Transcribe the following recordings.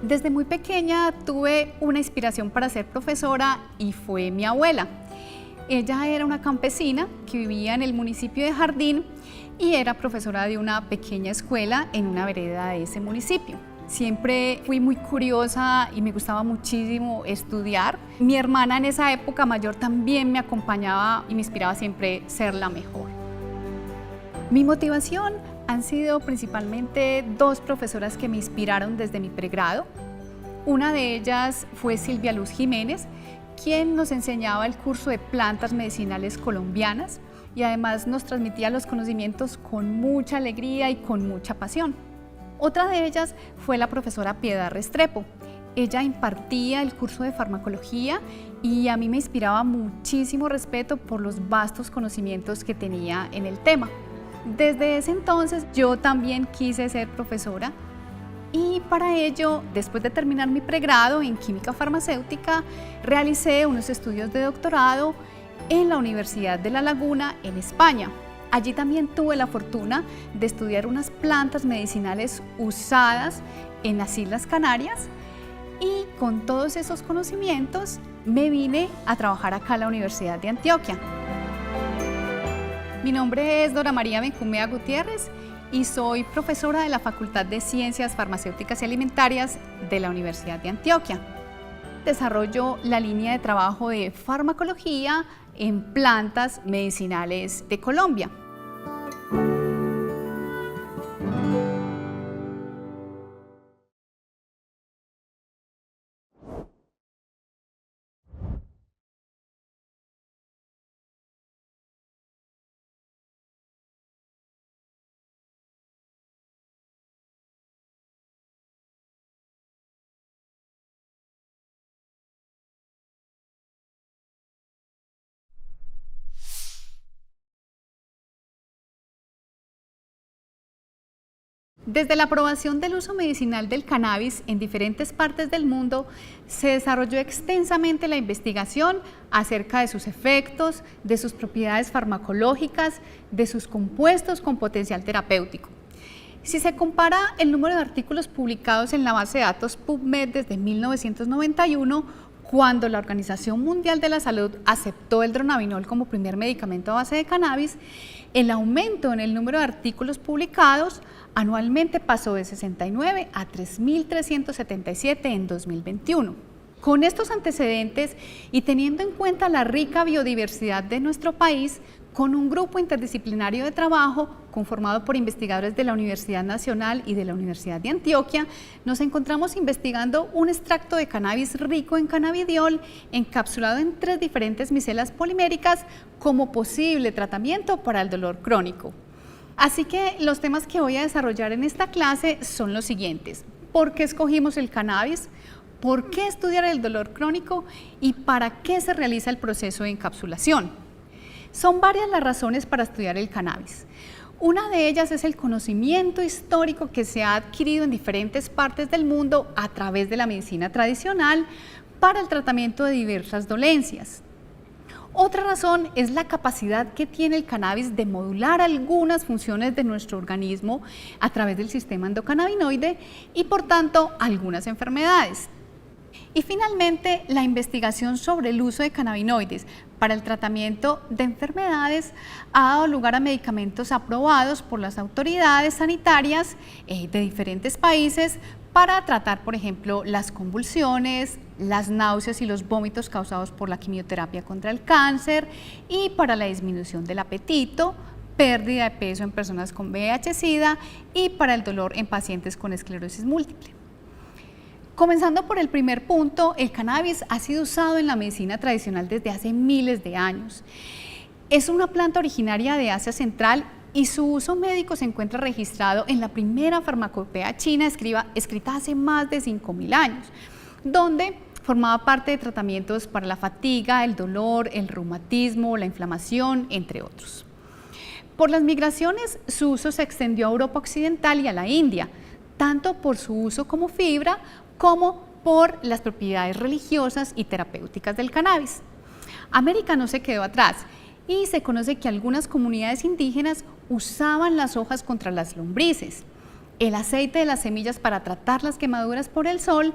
Desde muy pequeña tuve una inspiración para ser profesora y fue mi abuela. Ella era una campesina que vivía en el municipio de Jardín y era profesora de una pequeña escuela en una vereda de ese municipio. Siempre fui muy curiosa y me gustaba muchísimo estudiar. Mi hermana en esa época mayor también me acompañaba y me inspiraba siempre ser la mejor. Mi motivación han sido principalmente dos profesoras que me inspiraron desde mi pregrado. Una de ellas fue Silvia Luz Jiménez, quien nos enseñaba el curso de plantas medicinales colombianas y además nos transmitía los conocimientos con mucha alegría y con mucha pasión. Otra de ellas fue la profesora Piedad Restrepo. Ella impartía el curso de farmacología y a mí me inspiraba muchísimo respeto por los vastos conocimientos que tenía en el tema. Desde ese entonces yo también quise ser profesora y para ello, después de terminar mi pregrado en química farmacéutica, realicé unos estudios de doctorado en la Universidad de La Laguna en España. Allí también tuve la fortuna de estudiar unas plantas medicinales usadas en las Islas Canarias y con todos esos conocimientos me vine a trabajar acá a la Universidad de Antioquia. Mi nombre es Dora María Benjumea Gutiérrez y soy profesora de la Facultad de Ciencias Farmacéuticas y Alimentarias de la Universidad de Antioquia. Desarrollo la línea de trabajo de farmacología en plantas medicinales de Colombia. Desde la aprobación del uso medicinal del cannabis en diferentes partes del mundo, se desarrolló extensamente la investigación acerca de sus efectos, de sus propiedades farmacológicas, de sus compuestos con potencial terapéutico. Si se compara el número de artículos publicados en la base de datos PubMed desde 1991, cuando la Organización Mundial de la Salud aceptó el dronabinol como primer medicamento a base de cannabis, el aumento en el número de artículos publicados anualmente pasó de 69 a 3.377 en 2021. Con estos antecedentes y teniendo en cuenta la rica biodiversidad de nuestro país, con un grupo interdisciplinario de trabajo conformado por investigadores de la Universidad Nacional y de la Universidad de Antioquia, nos encontramos investigando un extracto de cannabis rico en cannabidiol encapsulado en 3 diferentes micelas poliméricas como posible tratamiento para el dolor crónico. Así que los temas que voy a desarrollar en esta clase son los siguientes: ¿por qué escogimos el cannabis? ¿Por qué estudiar el dolor crónico? ¿Y para qué se realiza el proceso de encapsulación? Son varias las razones para estudiar el cannabis. Una de ellas es el conocimiento histórico que se ha adquirido en diferentes partes del mundo a través de la medicina tradicional para el tratamiento de diversas dolencias. Otra razón es la capacidad que tiene el cannabis de modular algunas funciones de nuestro organismo a través del sistema endocannabinoide y por tanto algunas enfermedades. Y finalmente, la investigación sobre el uso de cannabinoides para el tratamiento de enfermedades ha dado lugar a medicamentos aprobados por las autoridades sanitarias de diferentes países para tratar, por ejemplo, las convulsiones, las náuseas y los vómitos causados por la quimioterapia contra el cáncer y para la disminución del apetito, pérdida de peso en personas con VIH-Sida y para el dolor en pacientes con esclerosis múltiple. Comenzando por el primer punto, el cannabis ha sido usado en la medicina tradicional desde hace miles de años. Es una planta originaria de Asia Central y su uso médico se encuentra registrado en la primera farmacopea china escrita hace más de 5.000 años, donde formaba parte de tratamientos para la fatiga, el dolor, el reumatismo, la inflamación, entre otros. Por las migraciones, su uso se extendió a Europa Occidental y a la India, tanto por su uso como fibra como por las propiedades religiosas y terapéuticas del cannabis. América no se quedó atrás y se conoce que algunas comunidades indígenas usaban las hojas contra las lombrices, el aceite de las semillas para tratar las quemaduras por el sol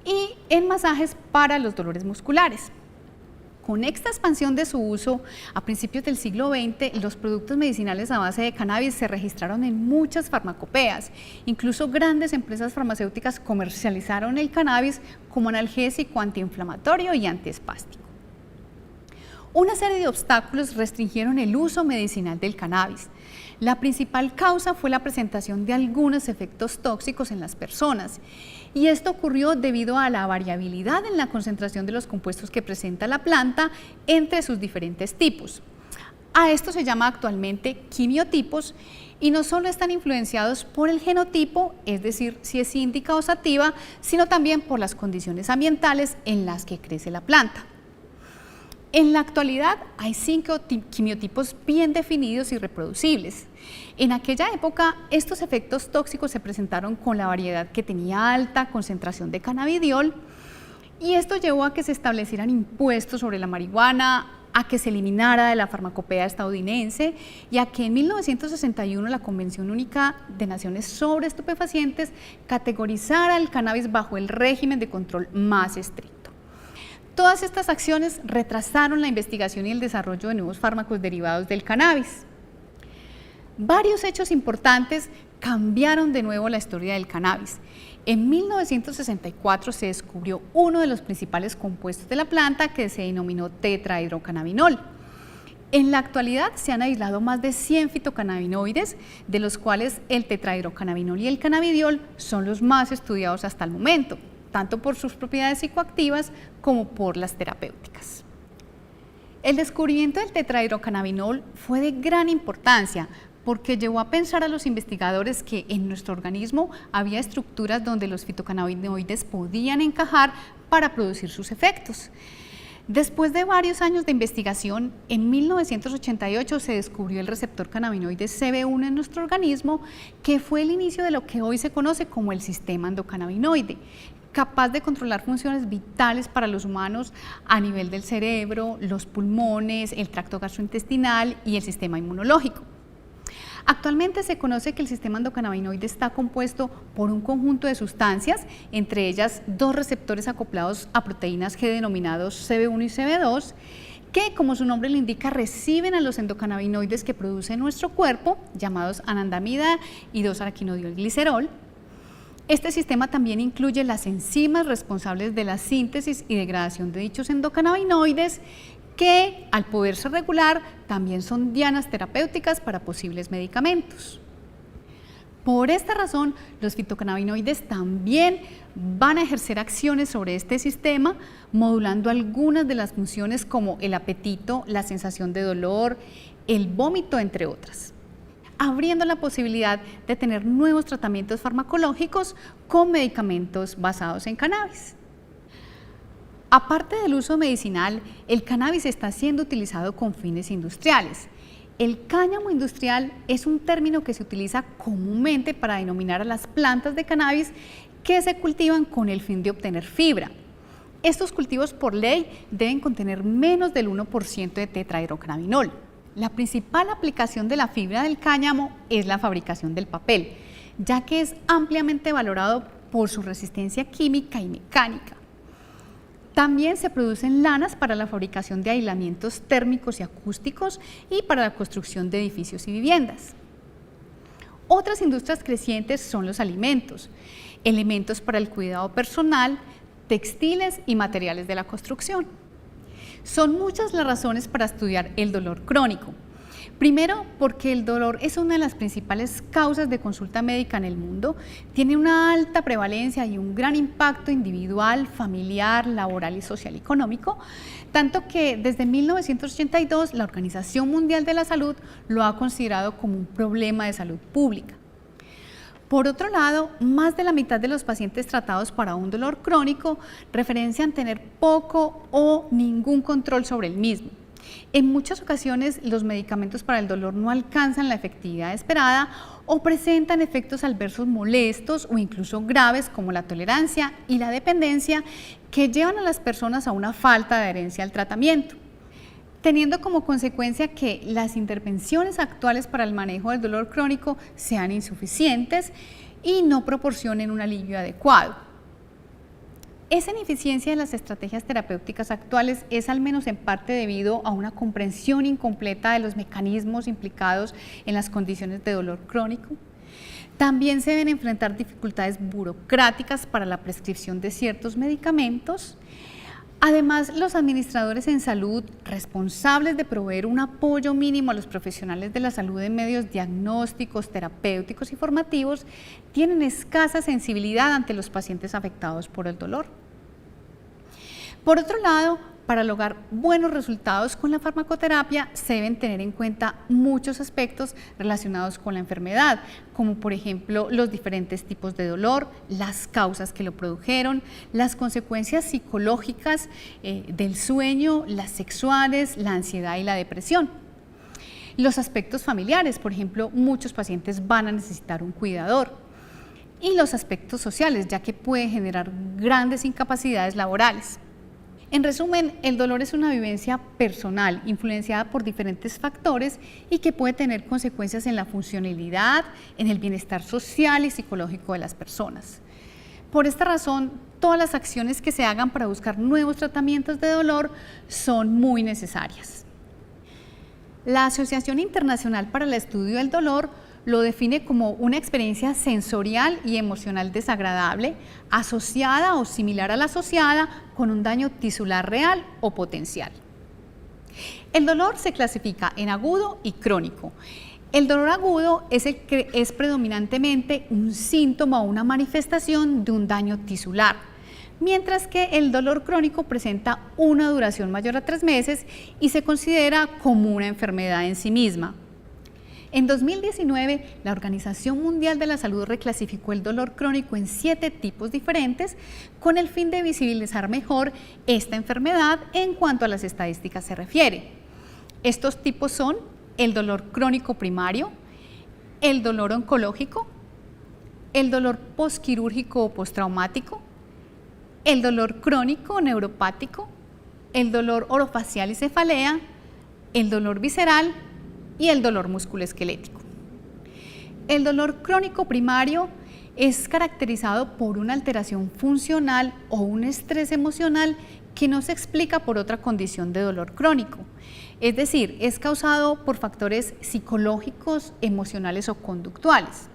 y en masajes para los dolores musculares. Con esta expansión de su uso, a principios del siglo XX, los productos medicinales a base de cannabis se registraron en muchas farmacopeas. Incluso grandes empresas farmacéuticas comercializaron el cannabis como analgésico, antiinflamatorio y antiespástico. Una serie de obstáculos restringieron el uso medicinal del cannabis. La principal causa fue la presentación de algunos efectos tóxicos en las personas, y esto ocurrió debido a la variabilidad en la concentración de los compuestos que presenta la planta entre sus diferentes tipos. A esto se llama actualmente quimiotipos y no solo están influenciados por el genotipo, es decir, si es índica o sativa, sino también por las condiciones ambientales en las que crece la planta. En la actualidad hay 5 quimiotipos bien definidos y reproducibles. En aquella época, estos efectos tóxicos se presentaron con la variedad que tenía alta concentración de cannabidiol, y esto llevó a que se establecieran impuestos sobre la marihuana, a que se eliminara de la farmacopea estadounidense y a que en 1961 la Convención Única de Naciones sobre Estupefacientes categorizara el cannabis bajo el régimen de control más estricto. Todas estas acciones retrasaron la investigación y el desarrollo de nuevos fármacos derivados del cannabis. Varios hechos importantes cambiaron de nuevo la historia del cannabis. En 1964 se descubrió uno de los principales compuestos de la planta, que se denominó tetrahidrocannabinol. En la actualidad se han aislado más de 100 fitocannabinoides, de los cuales el tetrahidrocannabinol y el cannabidiol son los más estudiados hasta el momento, tanto por sus propiedades psicoactivas como por las terapéuticas. El descubrimiento del tetrahidrocannabinol fue de gran importancia porque llevó a pensar a los investigadores que en nuestro organismo había estructuras donde los fitocannabinoides podían encajar para producir sus efectos. Después de varios años de investigación, en 1988 se descubrió el receptor cannabinoide CB1 en nuestro organismo, que fue el inicio de lo que hoy se conoce como el sistema endocannabinoide, capaz de controlar funciones vitales para los humanos a nivel del cerebro, los pulmones, el tracto gastrointestinal y el sistema inmunológico. Actualmente se conoce que el sistema endocannabinoide está compuesto por un conjunto de sustancias, entre ellas 2 receptores acoplados a proteínas G denominados CB1 y CB2, que, como su nombre lo indica, reciben a los endocannabinoides que produce nuestro cuerpo, llamados anandamida y 2-araquinodiolglicerol. Este sistema también incluye las enzimas responsables de la síntesis y degradación de dichos endocannabinoides, que al poderse regular también son dianas terapéuticas para posibles medicamentos. Por esta razón, los fitocannabinoides también van a ejercer acciones sobre este sistema, modulando algunas de las funciones como el apetito, la sensación de dolor, el vómito, entre otras, abriendo la posibilidad de tener nuevos tratamientos farmacológicos con medicamentos basados en cannabis. Aparte del uso medicinal, el cannabis está siendo utilizado con fines industriales. El cáñamo industrial es un término que se utiliza comúnmente para denominar a las plantas de cannabis que se cultivan con el fin de obtener fibra. Estos cultivos por ley deben contener menos del 1% de tetrahidrocannabinol. La principal aplicación de la fibra del cáñamo es la fabricación del papel, ya que es ampliamente valorado por su resistencia química y mecánica. También se producen lanas para la fabricación de aislamientos térmicos y acústicos y para la construcción de edificios y viviendas. Otras industrias crecientes son los alimentos, elementos para el cuidado personal, textiles y materiales de la construcción. Son muchas las razones para estudiar el dolor crónico. Primero, porque el dolor es una de las principales causas de consulta médica en el mundo, tiene una alta prevalencia y un gran impacto individual, familiar, laboral y social y económico, tanto que desde 1982 la Organización Mundial de la Salud lo ha considerado como un problema de salud pública. Por otro lado, más de la mitad de los pacientes tratados para un dolor crónico referencian tener poco o ningún control sobre el mismo. En muchas ocasiones los medicamentos para el dolor no alcanzan la efectividad esperada o presentan efectos adversos molestos o incluso graves como la tolerancia y la dependencia que llevan a las personas a una falta de adherencia al tratamiento, teniendo como consecuencia que las intervenciones actuales para el manejo del dolor crónico sean insuficientes y no proporcionen un alivio adecuado. Esa ineficiencia de las estrategias terapéuticas actuales es al menos en parte debido a una comprensión incompleta de los mecanismos implicados en las condiciones de dolor crónico. También se deben enfrentar dificultades burocráticas para la prescripción de ciertos medicamentos. Además, los administradores en salud responsables de proveer un apoyo mínimo a los profesionales de la salud en medios diagnósticos, terapéuticos y formativos tienen escasa sensibilidad ante los pacientes afectados por el dolor. Por otro lado, para lograr buenos resultados con la farmacoterapia se deben tener en cuenta muchos aspectos relacionados con la enfermedad, como por ejemplo los diferentes tipos de dolor, las causas que lo produjeron, las consecuencias psicológicas del sueño, las sexuales, la ansiedad y la depresión. Los aspectos familiares, por ejemplo, muchos pacientes van a necesitar un cuidador. Y los aspectos sociales, ya que puede generar grandes incapacidades laborales. En resumen, el dolor es una vivencia personal, influenciada por diferentes factores y que puede tener consecuencias en la funcionalidad, en el bienestar social y psicológico de las personas. Por esta razón, todas las acciones que se hagan para buscar nuevos tratamientos de dolor son muy necesarias. La Asociación Internacional para el Estudio del Dolor lo define como una experiencia sensorial y emocional desagradable, asociada o similar a la asociada con un daño tisular real o potencial. El dolor se clasifica en agudo y crónico. El dolor agudo es el que es predominantemente un síntoma o una manifestación de un daño tisular, mientras que el dolor crónico presenta una duración mayor a 3 meses y se considera como una enfermedad en sí misma. En 2019, la Organización Mundial de la Salud reclasificó el dolor crónico en 7 tipos diferentes con el fin de visibilizar mejor esta enfermedad en cuanto a las estadísticas se refiere. Estos tipos son el dolor crónico primario, el dolor oncológico, el dolor postquirúrgico o postraumático, el dolor crónico neuropático, el dolor orofacial y cefalea, el dolor visceral y el dolor musculoesquelético. El dolor crónico primario es caracterizado por una alteración funcional o un estrés emocional que no se explica por otra condición de dolor crónico. Es decir, es causado por factores psicológicos, emocionales o conductuales.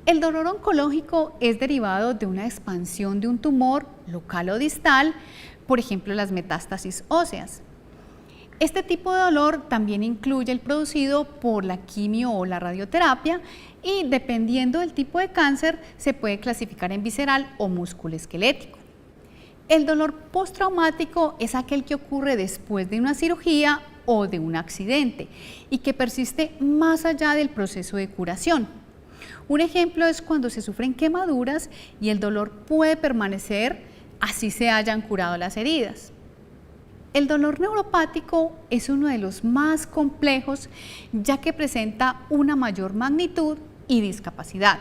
El dolor oncológico es derivado de una expansión de un tumor local o distal, por ejemplo las metástasis óseas. Este tipo de dolor también incluye el producido por la quimio o la radioterapia y dependiendo del tipo de cáncer se puede clasificar en visceral o musculoesquelético. El dolor postraumático es aquel que ocurre después de una cirugía o de un accidente y que persiste más allá del proceso de curación. Un ejemplo es cuando se sufren quemaduras y el dolor puede permanecer así se hayan curado las heridas. El dolor neuropático es uno de los más complejos ya que presenta una mayor magnitud y discapacidad.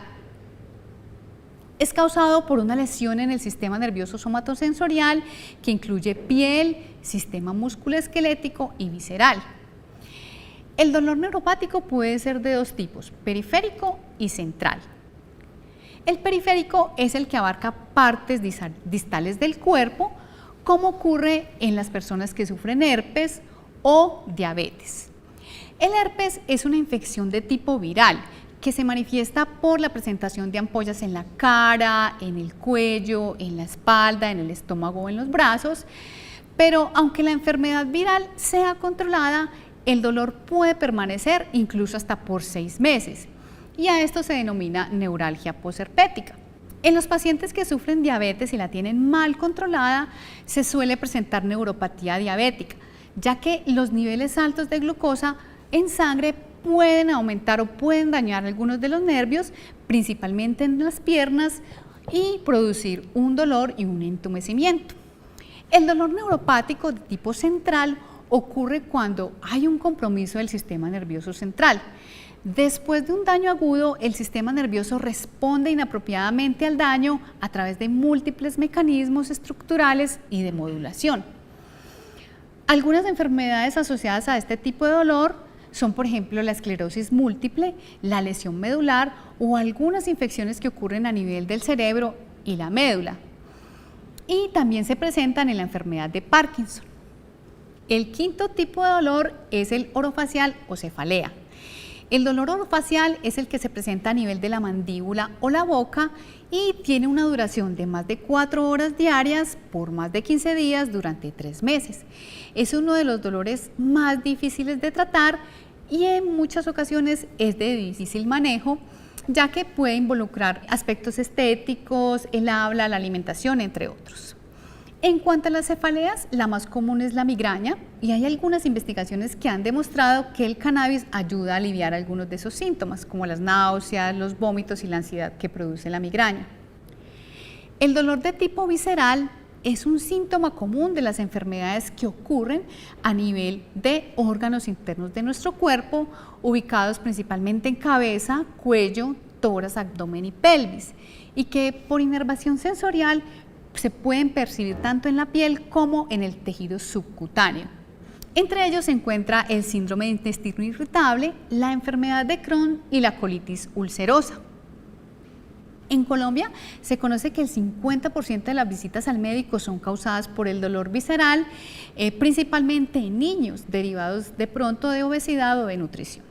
Es causado por una lesión en el sistema nervioso somatosensorial que incluye piel, sistema musculoesquelético y visceral. El dolor neuropático puede ser de 2 tipos, periférico y central. El periférico es el que abarca partes distales del cuerpo, como ocurre en las personas que sufren herpes o diabetes. El herpes es una infección de tipo viral que se manifiesta por la presentación de ampollas en la cara, en el cuello, en la espalda, en el estómago o en los brazos, pero aunque la enfermedad viral sea controlada, el dolor puede permanecer incluso hasta por 6 meses y a esto se denomina neuralgia posherpética. En los pacientes que sufren diabetes y la tienen mal controlada, se suele presentar neuropatía diabética, ya que los niveles altos de glucosa en sangre pueden aumentar o pueden dañar algunos de los nervios, principalmente en las piernas, y producir un dolor y un entumecimiento. El dolor neuropático de tipo central ocurre cuando hay un compromiso del sistema nervioso central. Después de un daño agudo, el sistema nervioso responde inapropiadamente al daño a través de múltiples mecanismos estructurales y de modulación. Algunas enfermedades asociadas a este tipo de dolor son, por ejemplo, la esclerosis múltiple, la lesión medular o algunas infecciones que ocurren a nivel del cerebro y la médula. Y también se presentan en la enfermedad de Parkinson. El quinto tipo de dolor es el orofacial o cefalea. El dolor orofacial es el que se presenta a nivel de la mandíbula o la boca y tiene una duración de más de 4 horas diarias por más de 15 días durante 3 meses. Es uno de los dolores más difíciles de tratar y en muchas ocasiones es de difícil manejo, ya que puede involucrar aspectos estéticos, el habla, la alimentación, entre otros. En cuanto a las cefaleas, la más común es la migraña y hay algunas investigaciones que han demostrado que el cannabis ayuda a aliviar algunos de esos síntomas, como las náuseas, los vómitos y la ansiedad que produce la migraña. El dolor de tipo visceral es un síntoma común de las enfermedades que ocurren a nivel de órganos internos de nuestro cuerpo, ubicados principalmente en cabeza, cuello, tórax, abdomen y pelvis, y que por inervación sensorial se pueden percibir tanto en la piel como en el tejido subcutáneo. Entre ellos se encuentra el síndrome de intestino irritable, la enfermedad de Crohn y la colitis ulcerosa. En Colombia se conoce que el 50% de las visitas al médico son causadas por el dolor visceral, principalmente en niños, derivados de pronto de obesidad o de nutrición.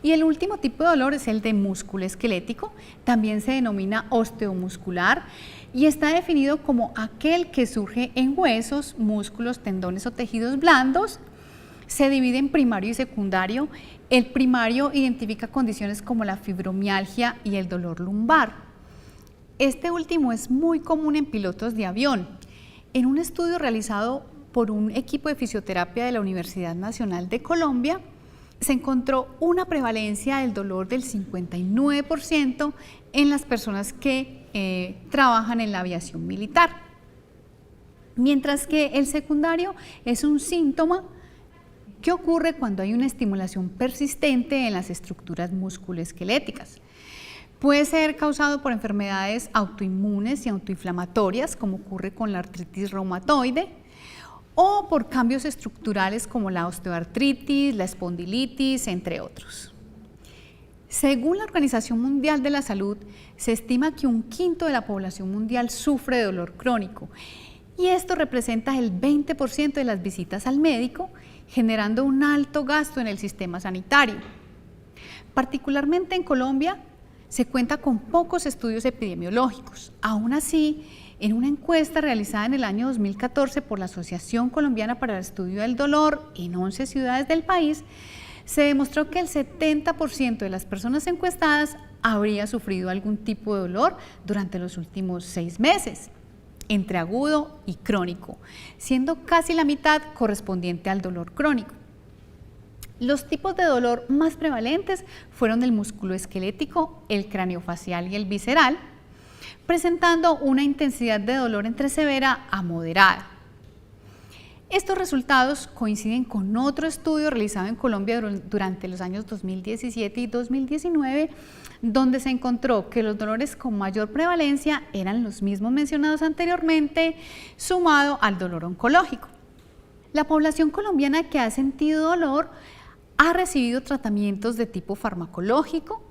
Y el último tipo de dolor es el de músculo esquelético, también se denomina osteomuscular y está definido como aquel que surge en huesos, músculos, tendones o tejidos blandos. Se divide en primario y secundario. El primario identifica condiciones como la fibromialgia y el dolor lumbar. Este último es muy común en pilotos de avión. En un estudio realizado por un equipo de fisioterapia de la Universidad Nacional de Colombia, se encontró una prevalencia del dolor del 59% en las personas que trabajan en la aviación militar. Mientras que el secundario es un síntoma que ocurre cuando hay una estimulación persistente en las estructuras musculoesqueléticas. Puede ser causado por enfermedades autoinmunes y autoinflamatorias, como ocurre con la artritis reumatoide, o por cambios estructurales como la osteoartritis, la espondilitis, entre otros. Según la Organización Mundial de la Salud, se estima que 1/5 de la población mundial sufre de dolor crónico y esto representa el 20% de las visitas al médico, generando un alto gasto en el sistema sanitario. Particularmente en Colombia, se cuenta con pocos estudios epidemiológicos. Aún así, en una encuesta realizada en el año 2014 por la Asociación Colombiana para el Estudio del Dolor en 11 ciudades del país, se demostró que el 70% de las personas encuestadas habría sufrido algún tipo de dolor durante los últimos 6 meses, entre agudo y crónico, siendo casi la mitad correspondiente al dolor crónico. Los tipos de dolor más prevalentes fueron el musculoesquelético, el craneofacial y el visceral, presentando una intensidad de dolor entre severa a moderada. Estos resultados coinciden con otro estudio realizado en Colombia durante los años 2017 y 2019, donde se encontró que los dolores con mayor prevalencia eran los mismos mencionados anteriormente, sumado al dolor oncológico. La población colombiana que ha sentido dolor ha recibido tratamientos de tipo farmacológico,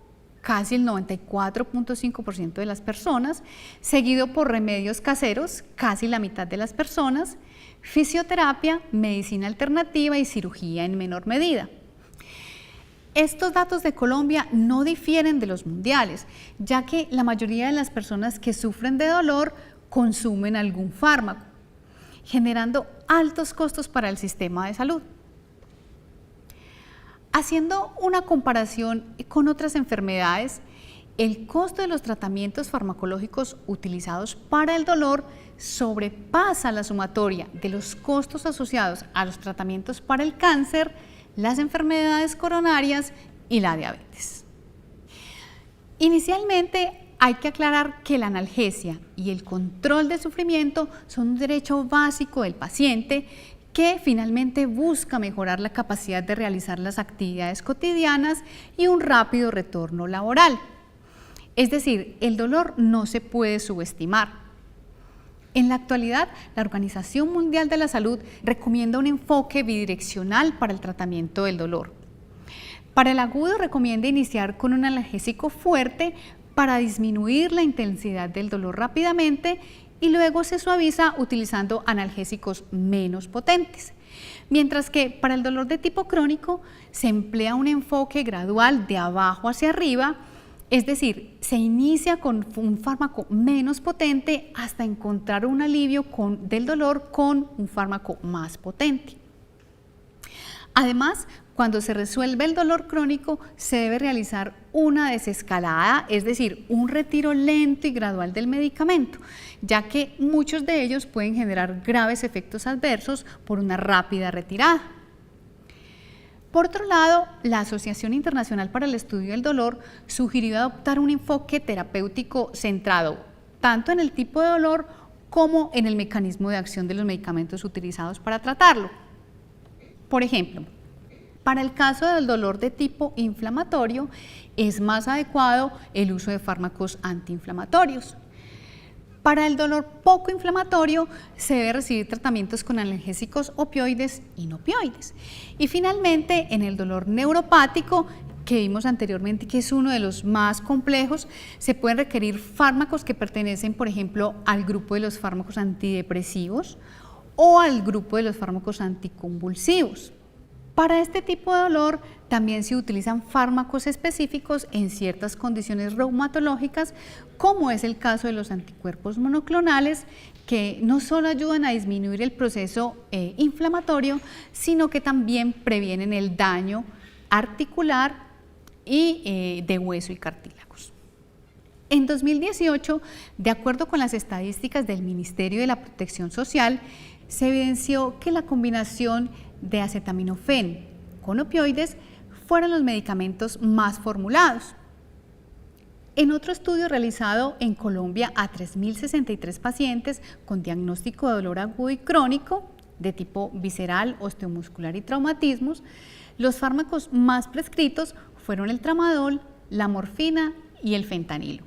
casi el 94.5% de las personas, seguido por remedios caseros, casi la mitad de las personas, fisioterapia, medicina alternativa y cirugía en menor medida. Estos datos de Colombia no difieren de los mundiales, ya que la mayoría de las personas que sufren de dolor consumen algún fármaco, generando altos costos para el sistema de salud. Haciendo una comparación con otras enfermedades, el costo de los tratamientos farmacológicos utilizados para el dolor sobrepasa la sumatoria de los costos asociados a los tratamientos para el cáncer, las enfermedades coronarias y la diabetes. Inicialmente Hay que aclarar que la analgesia y el control del sufrimiento son un derecho básico del paciente que finalmente busca mejorar la capacidad de realizar las actividades cotidianas y un rápido retorno laboral. Es decir, el dolor no se puede subestimar. En la actualidad, la Organización Mundial de la Salud recomienda un enfoque bidireccional para el tratamiento del dolor. Para el agudo recomienda iniciar con un analgésico fuerte para disminuir la intensidad del dolor rápidamente y luego se suaviza utilizando analgésicos menos potentes. Mientras que para el dolor de tipo crónico se emplea un enfoque gradual de abajo hacia arriba, es decir, se inicia con un fármaco menos potente hasta encontrar un alivio del dolor con un fármaco más potente. Además, cuando se resuelve el dolor crónico, se debe realizar una desescalada, es decir, un retiro lento y gradual del medicamento, ya que muchos de ellos pueden generar graves efectos adversos por una rápida retirada. Por otro lado, la Asociación Internacional para el Estudio del Dolor sugirió adoptar un enfoque terapéutico centrado tanto en el tipo de dolor como en el mecanismo de acción de los medicamentos utilizados para tratarlo. Por ejemplo, para el caso del dolor de tipo inflamatorio, es más adecuado el uso de fármacos antiinflamatorios. Para el dolor poco inflamatorio, se debe recibir tratamientos con analgésicos opioides y no opioides. Y finalmente, en el dolor neuropático, que vimos anteriormente que es uno de los más complejos, se pueden requerir fármacos que pertenecen, por ejemplo, al grupo de los fármacos antidepresivos o al grupo de los fármacos anticonvulsivos. Para este tipo de dolor también se utilizan fármacos específicos en ciertas condiciones reumatológicas, como es el caso de los anticuerpos monoclonales, que no solo ayudan a disminuir el proceso inflamatorio, sino que también previenen el daño articular y de hueso y cartílagos. En 2018, de acuerdo con las estadísticas del Ministerio de la Protección Social, se evidenció que la combinación de acetaminofén con opioides fueron los medicamentos más formulados. En otro estudio realizado en Colombia a 3.063 pacientes con diagnóstico de dolor agudo y crónico de tipo visceral, osteomuscular y traumatismos, los fármacos más prescritos fueron el tramadol, la morfina y el fentanilo.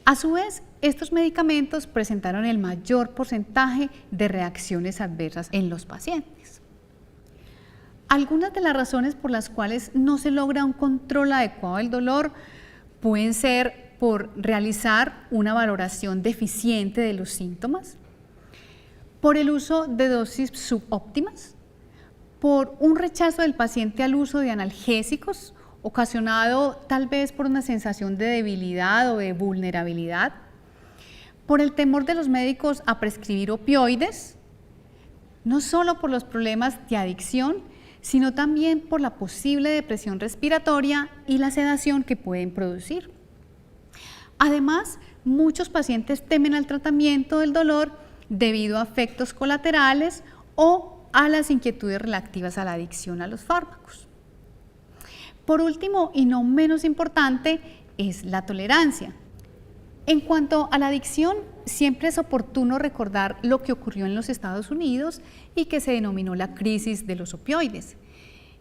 A su vez, estos medicamentos presentaron el mayor porcentaje de reacciones adversas en los pacientes. Algunas de las razones por las cuales no se logra un control adecuado del dolor pueden ser por realizar una valoración deficiente de los síntomas, por el uso de dosis subóptimas, por un rechazo del paciente al uso de analgésicos, ocasionado tal vez por una sensación de debilidad o de vulnerabilidad, por el temor de los médicos a prescribir opioides, no solo por los problemas de adicción, sino también por la posible depresión respiratoria y la sedación que pueden producir. Además, muchos pacientes temen al tratamiento del dolor debido a efectos colaterales o a las inquietudes relativas a la adicción a los fármacos. Por último, y no menos importante, es la tolerancia. En cuanto a la adicción, siempre es oportuno recordar lo que ocurrió en los Estados Unidos y que se denominó la crisis de los opioides.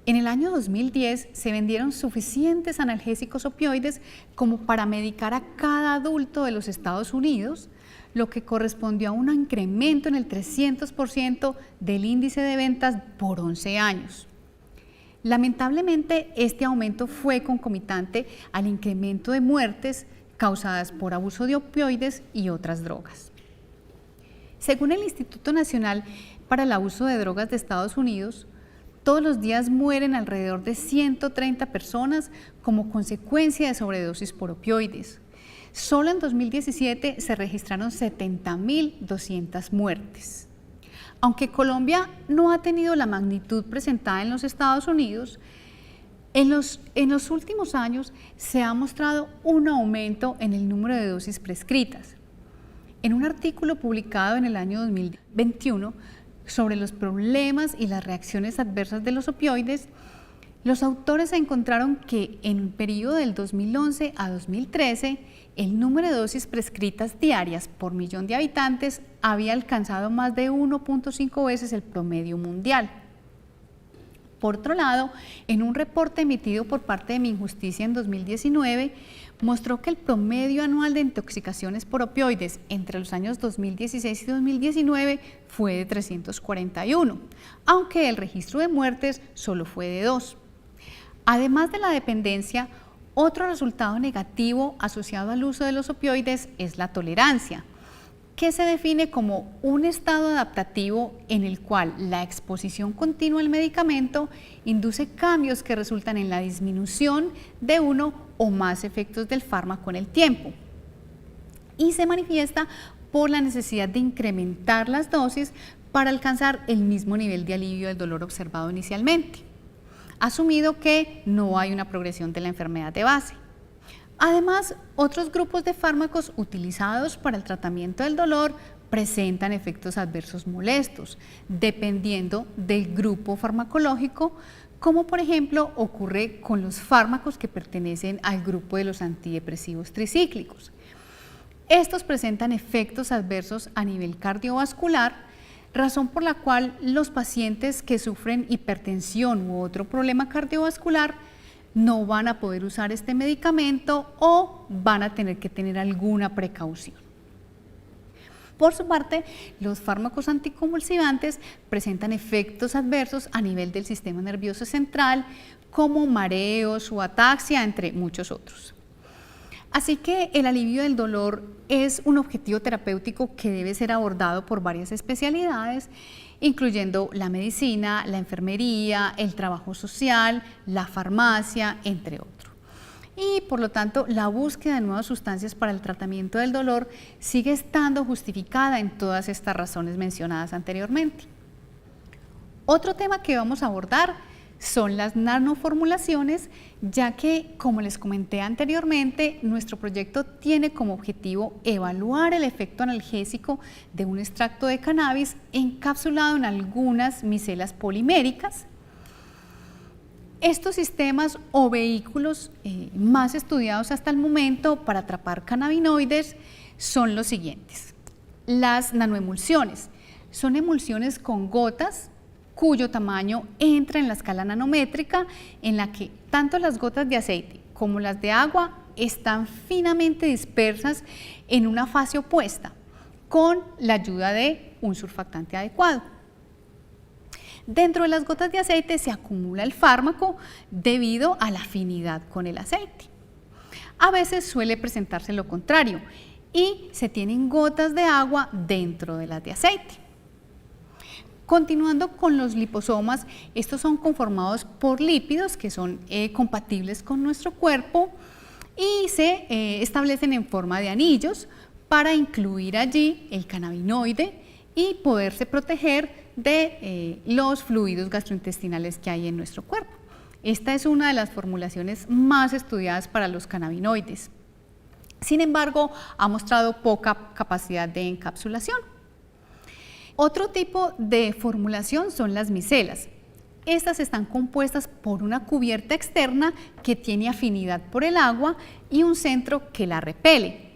En el año 2010 se vendieron suficientes analgésicos opioides como para medicar a cada adulto de los Estados Unidos, lo que correspondió a un incremento en el 300% del índice de ventas por 11 años. Lamentablemente, este aumento fue concomitante al incremento de muertes causadas por abuso de opioides y otras drogas. Según el Instituto Nacional para el Abuso de Drogas de Estados Unidos, todos los días mueren alrededor de 130 personas como consecuencia de sobredosis por opioides. Solo en 2017 se registraron 70.200 muertes. Aunque Colombia no ha tenido la magnitud presentada en los Estados Unidos, en los últimos años se ha mostrado un aumento en el número de dosis prescritas. En un artículo publicado en el año 2021 sobre los problemas y las reacciones adversas de los opioides, Los autores encontraron que en el periodo del 2011 a 2013, el número de dosis prescritas diarias por millón de habitantes había alcanzado más de 1.5 veces el promedio mundial. Por otro lado, en un reporte emitido por parte de Minjusticia en 2019, mostró que el promedio anual de intoxicaciones por opioides entre los años 2016 y 2019 fue de 341, aunque el registro de muertes solo fue de 2. Además de la dependencia, otro resultado negativo asociado al uso de los opioides es la tolerancia, que se define como un estado adaptativo en el cual la exposición continua al medicamento induce cambios que resultan en la disminución de uno o más efectos del fármaco en el tiempo y se manifiesta por la necesidad de incrementar las dosis para alcanzar el mismo nivel de alivio del dolor observado inicialmente, asumido que no hay una progresión de la enfermedad de base. Además, otros grupos de fármacos utilizados para el tratamiento del dolor presentan efectos adversos molestos, dependiendo del grupo farmacológico, como por ejemplo ocurre con los fármacos que pertenecen al grupo de los antidepresivos tricíclicos. Estos presentan efectos adversos a nivel cardiovascular, razón por la cual los pacientes que sufren hipertensión u otro problema cardiovascular no van a poder usar este medicamento o van a tener que tener alguna precaución. Por su parte, los fármacos anticonvulsivantes presentan efectos adversos a nivel del sistema nervioso central, como mareos o ataxia, entre muchos otros. Así que el alivio del dolor es un objetivo terapéutico que debe ser abordado por varias especialidades, incluyendo la medicina, la enfermería, el trabajo social, la farmacia, entre otros. Y por lo tanto, la búsqueda de nuevas sustancias para el tratamiento del dolor sigue estando justificada en todas estas razones mencionadas anteriormente. Otro tema que vamos a abordar son las nanoformulaciones, ya que, como les comenté anteriormente, nuestro proyecto tiene como objetivo evaluar el efecto analgésico de un extracto de cannabis encapsulado en algunas micelas poliméricas. Estos sistemas o vehículos más estudiados hasta el momento para atrapar cannabinoides son los siguientes. Las nanoemulsiones son emulsiones con gotas cuyo tamaño entra en la escala nanométrica, en la que tanto las gotas de aceite como las de agua están finamente dispersas en una fase opuesta, con la ayuda de un surfactante adecuado. Dentro de las gotas de aceite se acumula el fármaco debido a la afinidad con el aceite. A veces suele presentarse lo contrario y se tienen gotas de agua dentro de las de aceite. Continuando con los liposomas, estos son conformados por lípidos que son compatibles con nuestro cuerpo y se establecen en forma de anillos para incluir allí el cannabinoide y poderse proteger de los fluidos gastrointestinales que hay en nuestro cuerpo. Esta es una de las formulaciones más estudiadas para los cannabinoides. Sin embargo, ha mostrado poca capacidad de encapsulación. Otro tipo de formulación son las micelas. Estas están compuestas por una cubierta externa que tiene afinidad por el agua y un centro que la repele.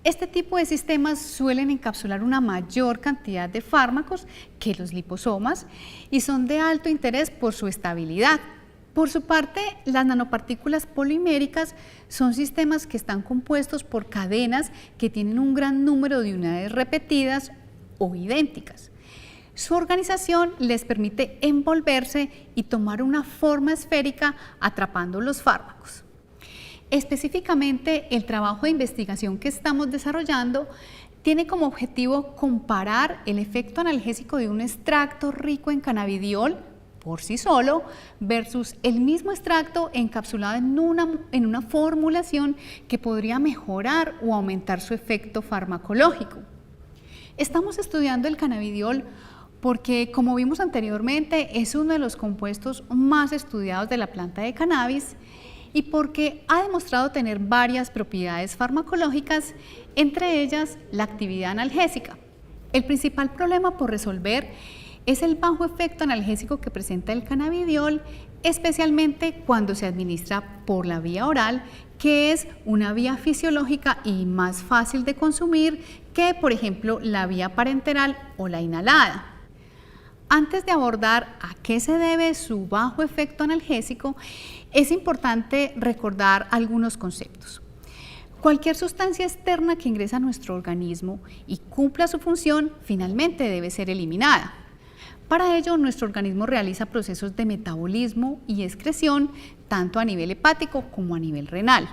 Este tipo de sistemas suelen encapsular una mayor cantidad de fármacos que los liposomas y son de alto interés por su estabilidad. Por su parte, las nanopartículas poliméricas son sistemas que están compuestos por cadenas que tienen un gran número de unidades repetidas o idénticas. Su organización les permite envolverse y tomar una forma esférica atrapando los fármacos. Específicamente, el trabajo de investigación que estamos desarrollando tiene como objetivo comparar el efecto analgésico de un extracto rico en cannabidiol por sí solo versus el mismo extracto encapsulado en una formulación que podría mejorar o aumentar su efecto farmacológico. Estamos estudiando el cannabidiol porque, como vimos anteriormente, es uno de los compuestos más estudiados de la planta de cannabis y porque ha demostrado tener varias propiedades farmacológicas, entre ellas la actividad analgésica. El principal problema por resolver es el bajo efecto analgésico que presenta el cannabidiol, especialmente cuando se administra por la vía oral, que es una vía fisiológica y más fácil de consumir que, por ejemplo, la vía parenteral o la inhalada. Antes de abordar a qué se debe su bajo efecto analgésico, es importante recordar algunos conceptos. Cualquier sustancia externa que ingresa a nuestro organismo y cumpla su función, finalmente debe ser eliminada. Para ello, nuestro organismo realiza procesos de metabolismo y excreción, tanto a nivel hepático como a nivel renal.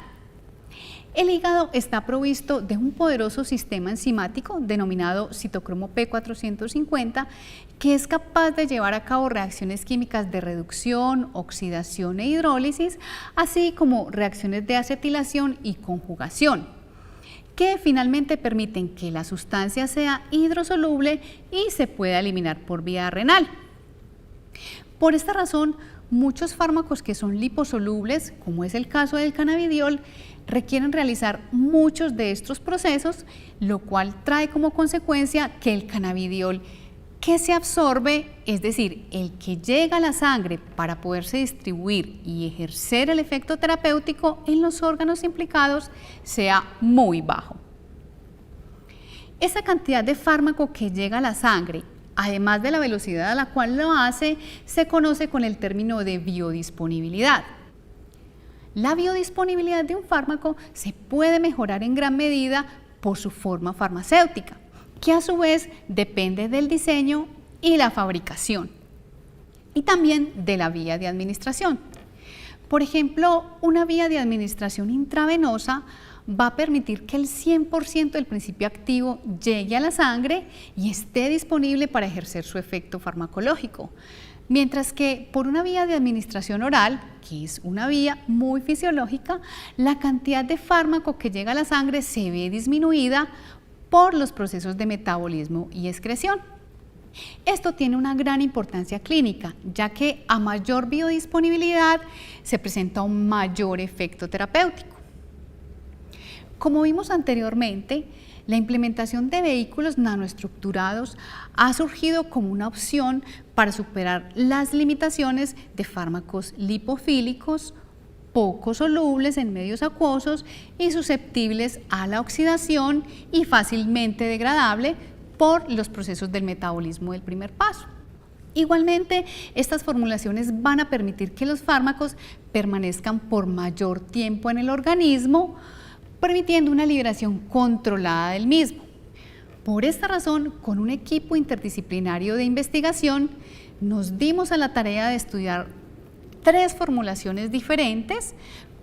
El hígado está provisto de un poderoso sistema enzimático denominado citocromo P450, que es capaz de llevar a cabo reacciones químicas de reducción, oxidación e hidrólisis, así como reacciones de acetilación y conjugación, que finalmente permiten que la sustancia sea hidrosoluble y se pueda eliminar por vía renal. Por esta razón, muchos fármacos que son liposolubles, como es el caso del cannabidiol, requieren realizar muchos de estos procesos, lo cual trae como consecuencia que el cannabidiol que se absorbe, es decir, el que llega a la sangre para poderse distribuir y ejercer el efecto terapéutico en los órganos implicados, sea muy bajo. Esa cantidad de fármaco que llega a la sangre, además de la velocidad a la cual lo hace, se conoce con el término de biodisponibilidad. La biodisponibilidad de un fármaco se puede mejorar en gran medida por su forma farmacéutica, que a su vez depende del diseño y la fabricación, y también de la vía de administración. Por ejemplo, una vía de administración intravenosa va a permitir que el 100% del principio activo llegue a la sangre y esté disponible para ejercer su efecto farmacológico. Mientras que por una vía de administración oral, que es una vía muy fisiológica, la cantidad de fármaco que llega a la sangre se ve disminuida por los procesos de metabolismo y excreción. Esto tiene una gran importancia clínica, ya que a mayor biodisponibilidad se presenta un mayor efecto terapéutico. Como vimos anteriormente, la implementación de vehículos nanoestructurados ha surgido como una opción para superar las limitaciones de fármacos lipofílicos, poco solubles en medios acuosos y susceptibles a la oxidación y fácilmente degradable por los procesos del metabolismo del primer paso. Igualmente, estas formulaciones van a permitir que los fármacos permanezcan por mayor tiempo en el organismo, permitiendo una liberación controlada del mismo. Por esta razón, con un equipo interdisciplinario de investigación, nos dimos a la tarea de estudiar 3 formulaciones diferentes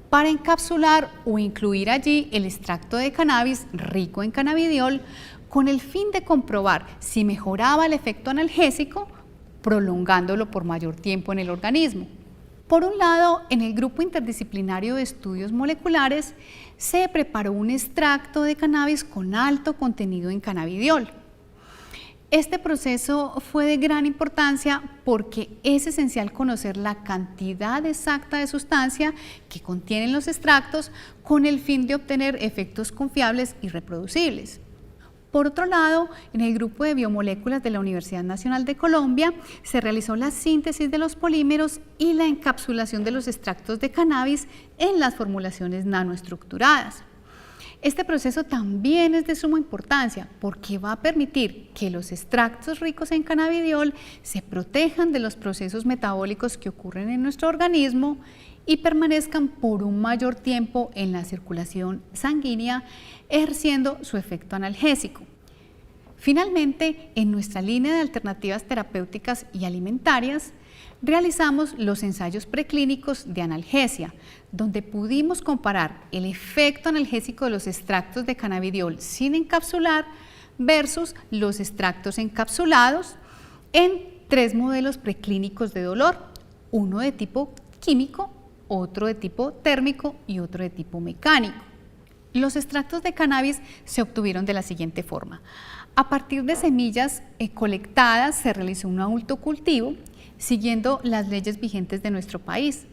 para encapsular o incluir allí el extracto de cannabis rico en cannabidiol, con el fin de comprobar si mejoraba el efecto analgésico, prolongándolo por mayor tiempo en el organismo. Por un lado, en el grupo interdisciplinario de estudios moleculares se preparó un extracto de cannabis con alto contenido en cannabidiol. Este proceso fue de gran importancia porque es esencial conocer la cantidad exacta de sustancia que contienen los extractos con el fin de obtener efectos confiables y reproducibles. Por otro lado, en el grupo de biomoléculas de la Universidad Nacional de Colombia se realizó la síntesis de los polímeros y la encapsulación de los extractos de cannabis en las formulaciones nanoestructuradas. Este proceso también es de suma importancia porque va a permitir que los extractos ricos en cannabidiol se protejan de los procesos metabólicos que ocurren en nuestro organismo y permanezcan por un mayor tiempo en la circulación sanguínea, ejerciendo su efecto analgésico. Finalmente, en nuestra línea de alternativas terapéuticas y alimentarias, realizamos los ensayos preclínicos de analgesia, donde pudimos comparar el efecto analgésico de los extractos de cannabidiol sin encapsular versus los extractos encapsulados en 3 modelos preclínicos de dolor, uno de tipo químico, otro de tipo térmico y otro de tipo mecánico. Los extractos de cannabis se obtuvieron de la siguiente forma. A partir de semillas colectadas se realizó un autocultivo siguiendo las leyes vigentes de nuestro país.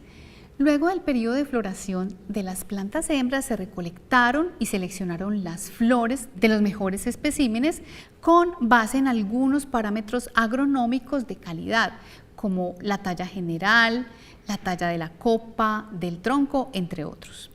Luego del periodo de floración de las plantas hembras se recolectaron y seleccionaron las flores de los mejores especímenes con base en algunos parámetros agronómicos de calidad, como la talla general, la talla de la copa, del tronco, entre otros.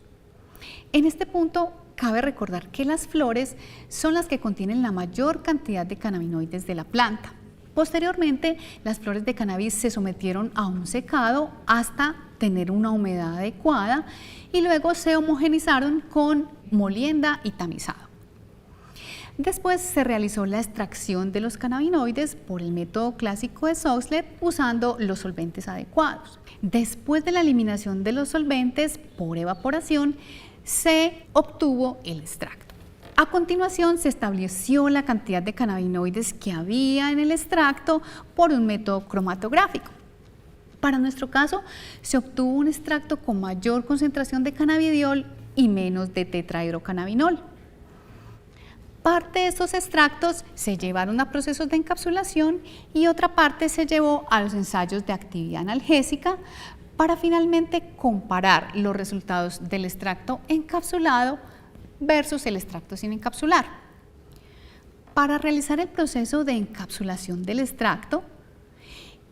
En este punto, cabe recordar que las flores son las que contienen la mayor cantidad de cannabinoides de la planta. Posteriormente, las flores de cannabis se sometieron a un secado hasta tener una humedad adecuada y luego se homogenizaron con molienda y tamizado. Después se realizó la extracción de los cannabinoides por el método clásico de Soxhlet usando los solventes adecuados. Después de la eliminación de los solventes por evaporación, se obtuvo el extracto. A continuación se estableció la cantidad de cannabinoides que había en el extracto por un método cromatográfico. Para nuestro caso, se obtuvo un extracto con mayor concentración de cannabidiol y menos de tetrahidrocannabinol. Parte de estos extractos se llevaron a procesos de encapsulación y otra parte se llevó a los ensayos de actividad analgésica para finalmente comparar los resultados del extracto encapsulado versus el extracto sin encapsular. Para realizar el proceso de encapsulación del extracto,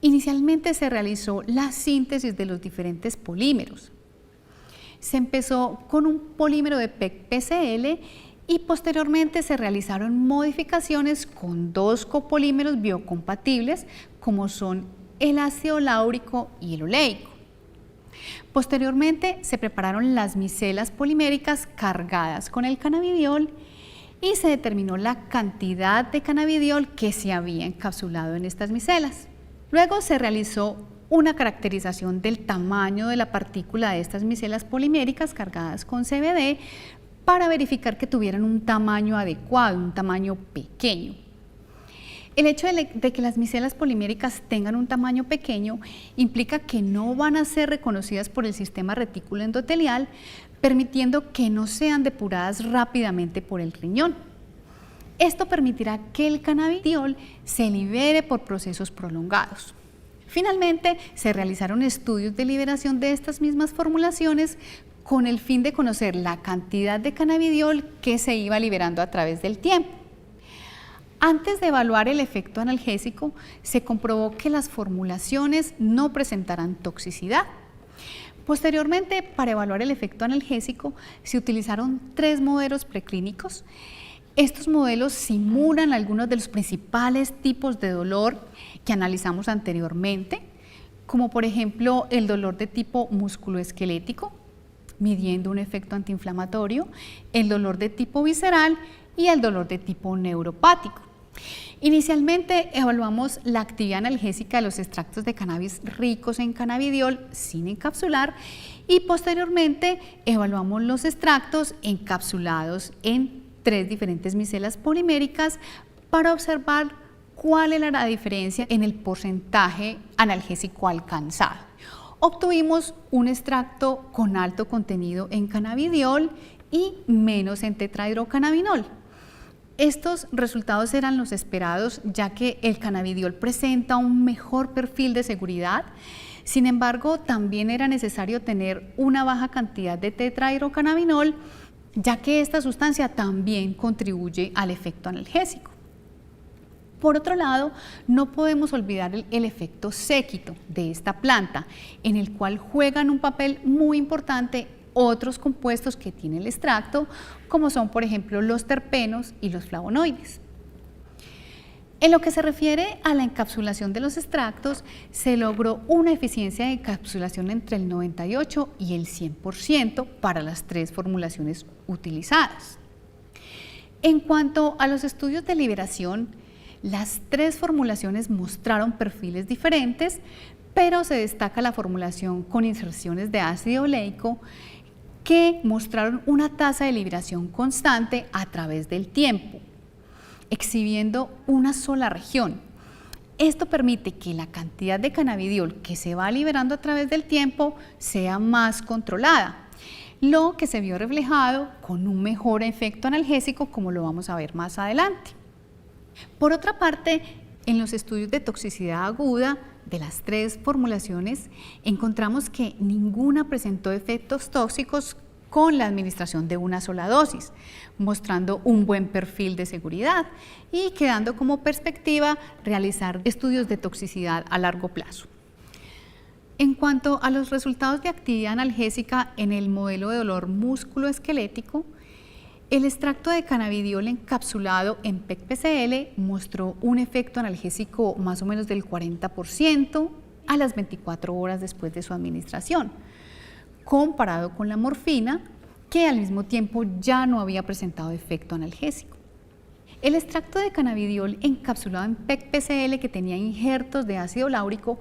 inicialmente se realizó la síntesis de los diferentes polímeros. Se empezó con un polímero de PEG-PCl y posteriormente se realizaron modificaciones con dos copolímeros biocompatibles como son el ácido láurico y el oleico. Posteriormente se prepararon las micelas poliméricas cargadas con el cannabidiol y se determinó la cantidad de cannabidiol que se había encapsulado en estas micelas. Luego se realizó una caracterización del tamaño de la partícula de estas micelas poliméricas cargadas con CBD para verificar que tuvieran un tamaño adecuado, un tamaño pequeño. El hecho de que las micelas poliméricas tengan un tamaño pequeño implica que no van a ser reconocidas por el sistema retículo endotelial, permitiendo que no sean depuradas rápidamente por el riñón. Esto permitirá que el cannabidiol se libere por procesos prolongados. Finalmente, se realizaron estudios de liberación de estas mismas formulaciones con el fin de conocer la cantidad de cannabidiol que se iba liberando a través del tiempo. Antes de evaluar el efecto analgésico, se comprobó que las formulaciones no presentaran toxicidad. Posteriormente, para evaluar el efecto analgésico, se utilizaron 3 modelos preclínicos. Estos modelos simulan algunos de los principales tipos de dolor que analizamos anteriormente, como por ejemplo el dolor de tipo musculoesquelético, midiendo un efecto antiinflamatorio, el dolor de tipo visceral y el dolor de tipo neuropático. Inicialmente evaluamos la actividad analgésica de los extractos de cannabis ricos en cannabidiol sin encapsular y posteriormente evaluamos los extractos encapsulados en 3 diferentes micelas poliméricas para observar cuál era la diferencia en el porcentaje analgésico alcanzado. Obtuvimos un extracto con alto contenido en cannabidiol y menos en tetrahidrocannabinol. Estos resultados eran los esperados, ya que el cannabidiol presenta un mejor perfil de seguridad. Sin embargo, también era necesario tener una baja cantidad de tetrahidrocannabinol, ya que esta sustancia también contribuye al efecto analgésico. Por otro lado, no podemos olvidar el efecto séquito de esta planta, en el cual juegan un papel muy importante otros compuestos que tiene el extracto, como son por ejemplo los terpenos y los flavonoides. En lo que se refiere a la encapsulación de los extractos, se logró una eficiencia de encapsulación entre el 98 y el 100% para las 3 formulaciones utilizadas. En cuanto a los estudios de liberación, las 3 formulaciones mostraron perfiles diferentes, pero se destaca la formulación con inserciones de ácido oleico que mostraron una tasa de liberación constante a través del tiempo, exhibiendo una sola región. Esto permite que la cantidad de cannabidiol que se va liberando a través del tiempo sea más controlada, lo que se vio reflejado con un mejor efecto analgésico, como lo vamos a ver más adelante. Por otra parte, en los estudios de toxicidad aguda de las 3 formulaciones, encontramos que ninguna presentó efectos tóxicos con la administración de una sola dosis, mostrando un buen perfil de seguridad y quedando como perspectiva realizar estudios de toxicidad a largo plazo. En cuanto a los resultados de actividad analgésica en el modelo de dolor musculoesquelético, el extracto de cannabidiol encapsulado en PEC-PCL mostró un efecto analgésico más o menos del 40% a las 24 horas después de su administración, comparado con la morfina, que al mismo tiempo ya no había presentado efecto analgésico. El extracto de cannabidiol encapsulado en PEC-PCL, que tenía injertos de ácido láurico,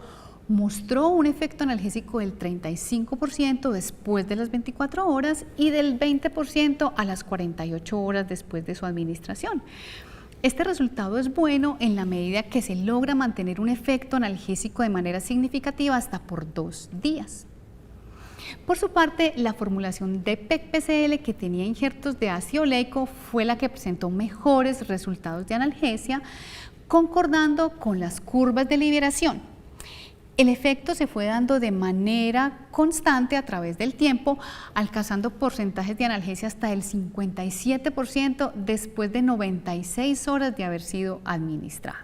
mostró un efecto analgésico del 35% después de las 24 horas y del 20% a las 48 horas después de su administración. Este resultado es bueno en la medida que se logra mantener un efecto analgésico de manera significativa hasta por 2 días. Por su parte, la formulación de PEC-PCL, que tenía injertos de ácido oleico, fue la que presentó mejores resultados de analgesia, concordando con las curvas de liberación. El efecto se fue dando de manera constante a través del tiempo, alcanzando porcentajes de analgesia hasta el 57% después de 96 horas de haber sido administrado.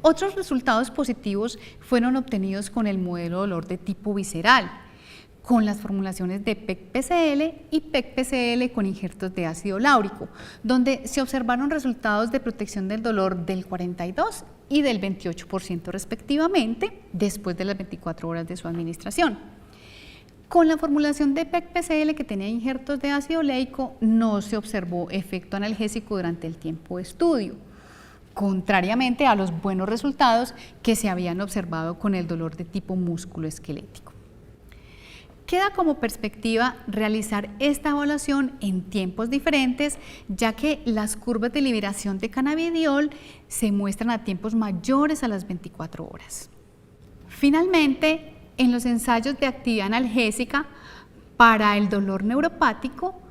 Otros resultados positivos fueron obtenidos con el modelo de dolor de tipo visceral, con las formulaciones de PEC-PCL y PEC-PCL con injertos de ácido láurico, donde se observaron resultados de protección del dolor del 42% y del 28% respectivamente después de las 24 horas de su administración. Con la formulación de PEC-PCL, que tenía injertos de ácido oleico, no se observó efecto analgésico durante el tiempo de estudio, contrariamente a los buenos resultados que se habían observado con el dolor de tipo musculoesquelético. Queda como perspectiva realizar esta evaluación en tiempos diferentes, ya que las curvas de liberación de cannabidiol se muestran a tiempos mayores a las 24 horas. Finalmente, en los ensayos de actividad analgésica para el dolor neuropático,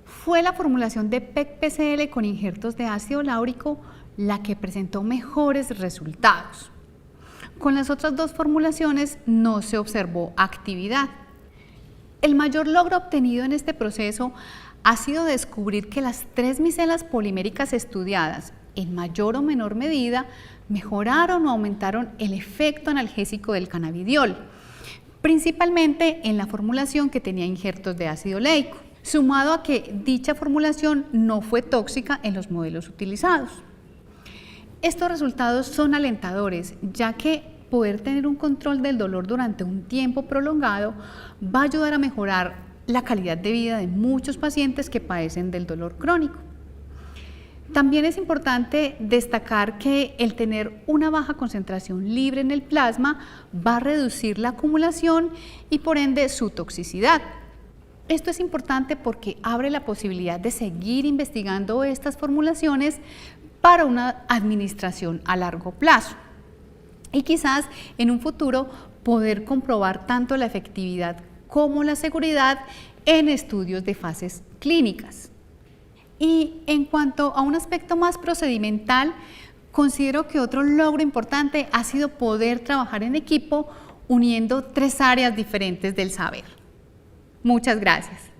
fue la formulación de PEC-PCL con injertos de ácido láurico la que presentó mejores resultados. Con las otras 2 formulaciones no se observó actividad. El mayor logro obtenido en este proceso ha sido descubrir que las 3 micelas poliméricas estudiadas, en mayor o menor medida, mejoraron o aumentaron el efecto analgésico del cannabidiol, principalmente en la formulación que tenía injertos de ácido oleico, sumado a que dicha formulación no fue tóxica en los modelos utilizados. Estos resultados son alentadores, ya que poder tener un control del dolor durante un tiempo prolongado va a ayudar a mejorar la calidad de vida de muchos pacientes que padecen del dolor crónico. También es importante destacar que el tener una baja concentración libre en el plasma va a reducir la acumulación y por ende su toxicidad. Esto es importante porque abre la posibilidad de seguir investigando estas formulaciones para una administración a largo plazo y quizás en un futuro poder comprobar tanto la efectividad como la seguridad en estudios de fases clínicas. Y en cuanto a un aspecto más procedimental, considero que otro logro importante ha sido poder trabajar en equipo uniendo 3 áreas diferentes del saber. Muchas gracias.